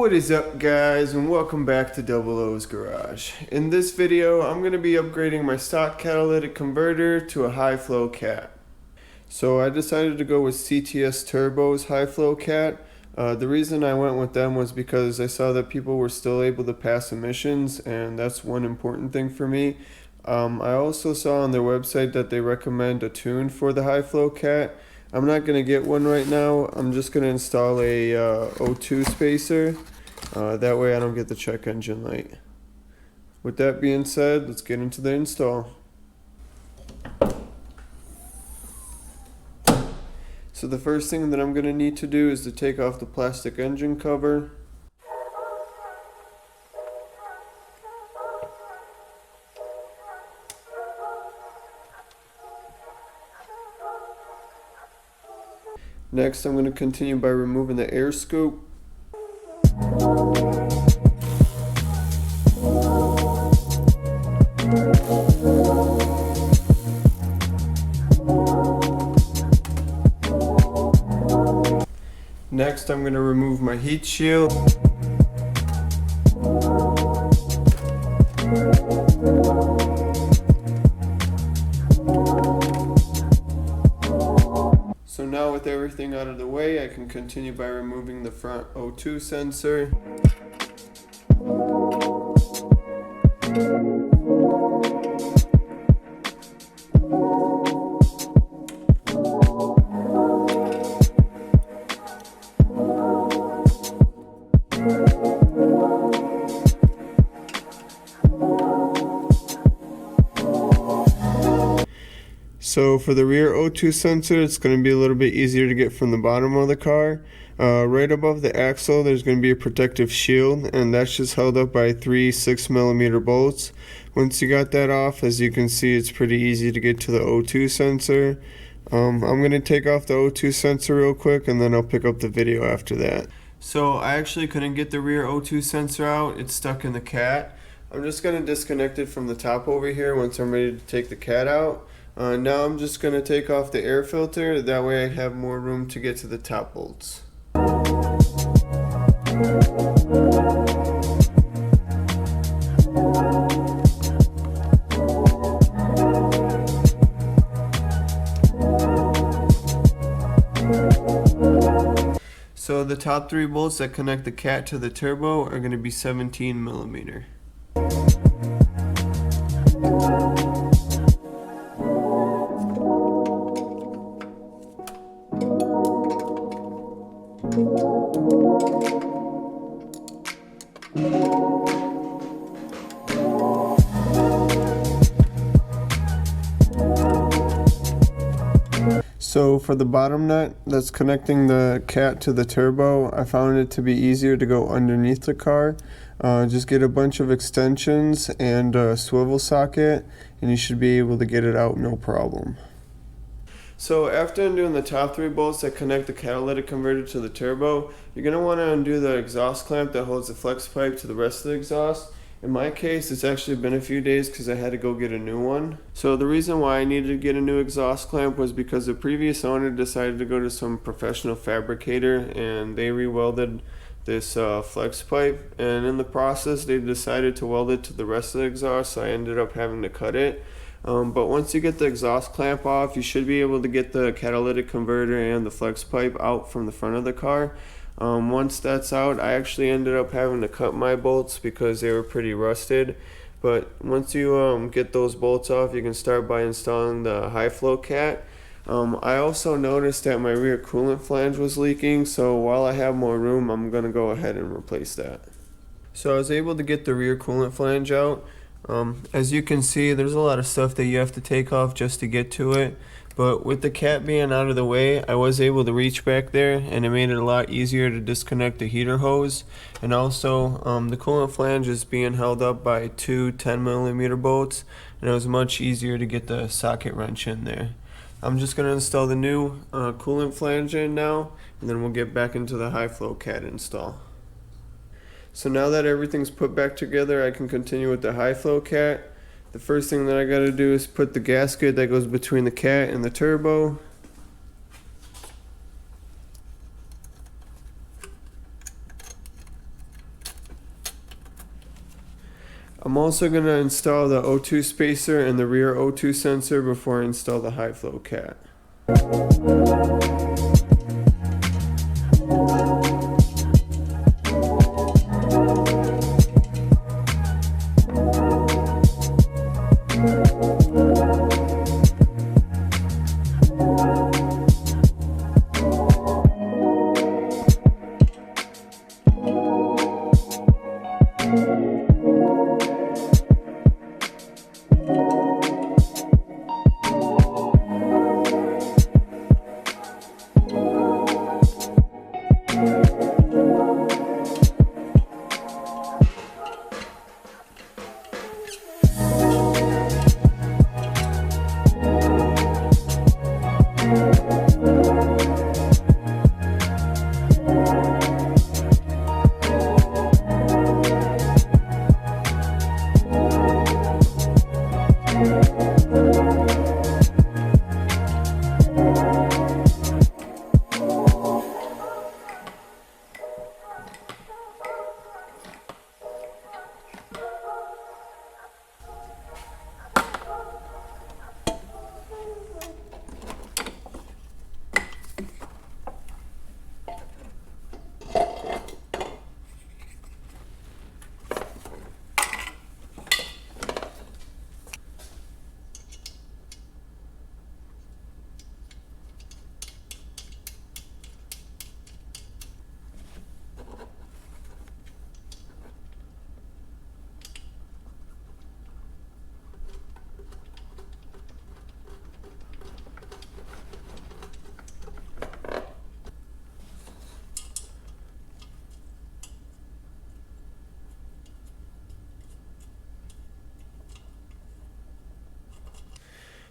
What is up, guys, and welcome back to Double O's Garage. In this video, I'm going to be upgrading my stock catalytic converter to a high flow cat. So I decided to go with CTS Turbos high flow cat. The reason I went with them was because I saw that people were still able to pass emissions, and that's one important thing for me. I also saw on their website that they recommend a tune for the high flow cat. I'm not going to get one right now. I'm just going to install a O2 spacer. That way I don't get the check engine light. With that being said, let's get into the install. So the first thing that I'm going to need to do is to take off the plastic engine cover. Next, I'm going to continue by removing the air scoop. Next, I'm going to remove my heat shield. So now with everything out of the way, I can continue by removing the front O2 sensor. So for the rear O2 sensor, it's going to be a little bit easier to get from the bottom of the car. Right above the axle, there's going to be a protective shield, and that's just held up by three 6mm bolts. Once you got that off, as you can see, it's pretty easy to get to the O2 sensor. I'm going to take off the O2 sensor real quick, and then I'll pick up the video after that. So I actually couldn't get the rear O2 sensor out. It's stuck in the cat. I'm just going to disconnect it from the top over here once I'm ready to take the cat out. Now I'm just going to take off the air filter, that way I have more room to get to the top bolts. So the top three bolts that connect the cat to the turbo are going to be 17mm. So for the bottom nut that's connecting the cat to the turbo, I found it to be easier to go underneath the car. Just get a bunch of extensions and a swivel socket, and you should be able to get it out no problem. So after undoing the top three bolts that connect the catalytic converter to the turbo, you're going to want to undo the exhaust clamp that holds the flex pipe to the rest of the exhaust. In my case, it's actually been a few days because I had to go get a new one. So the reason why I needed to get a new exhaust clamp was because the previous owner decided to go to some professional fabricator, and they re-welded this flex pipe, and in the process they decided to weld it to the rest of the exhaust, so I ended up having to cut it. But once you get the exhaust clamp off, you should be able to get the catalytic converter and the flex pipe out from the front of the car. Once that's out, I actually ended up having to cut my bolts because they were pretty rusted. But once you get those bolts off, you can start by installing the high flow cat. I also noticed that my rear coolant flange was leaking, so while I have more room, I'm going to go ahead and replace that. So I was able to get the rear coolant flange out. As you can see, there's a lot of stuff that you have to take off just to get to it, but with the cat being out of the way, I was able to reach back there, and it made it a lot easier to disconnect the heater hose. And also the coolant flange is being held up by two 10mm bolts, and it was much easier to get the socket wrench in there. I'm just going to install the new coolant flange in now, and then we'll get back into the high flow cat install. So now that everything's put back together, I can continue with the high flow cat. The first thing that I got to do is put the gasket that goes between the cat and the turbo. I'm also going to install the O2 spacer and the rear O2 sensor before I install the high flow cat.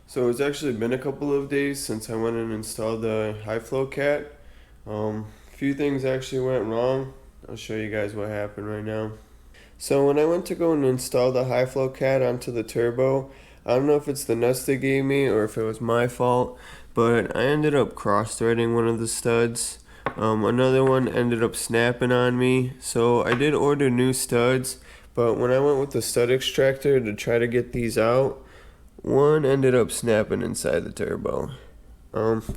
So it's actually been a couple of days since I went and installed the high flow cat. A few things actually went wrong. I'll show you guys what happened right now. So when I went to go and install the high flow cat onto the turbo, I don't know if it's the nuts they gave me or if it was my fault, but I ended up cross-threading one of the studs. Another one ended up snapping on me, so I did order new studs, but when I went with the stud extractor to try to get these out, one ended up snapping inside the turbo.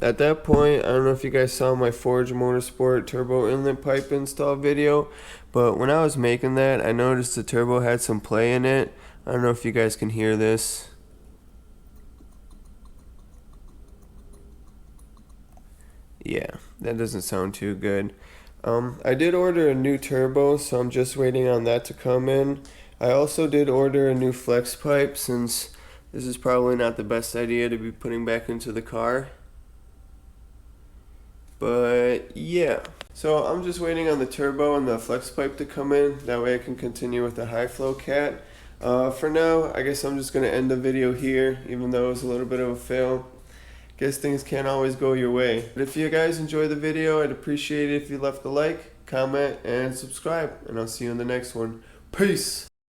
At that point, I don't know if you guys saw my Forge Motorsport turbo inlet pipe install video, but when I was making that, I noticed the turbo had some play in it. I don't know if you guys can hear this. Yeah, that doesn't sound too good. I did order a new turbo, so I'm just waiting on that to come in. I also did order a new flex pipe, since this is probably not the best idea to be putting back into the car. But yeah, so I'm just waiting on the turbo and the flex pipe to come in. That way I can continue with the high flow cat. For now, I guess I'm just going to end the video here, even though it was a little bit of a fail. Guess things can't always go your way. But if you guys enjoyed the video, I'd appreciate it if you left a like, comment, and subscribe. And I'll see you in the next one. Peace!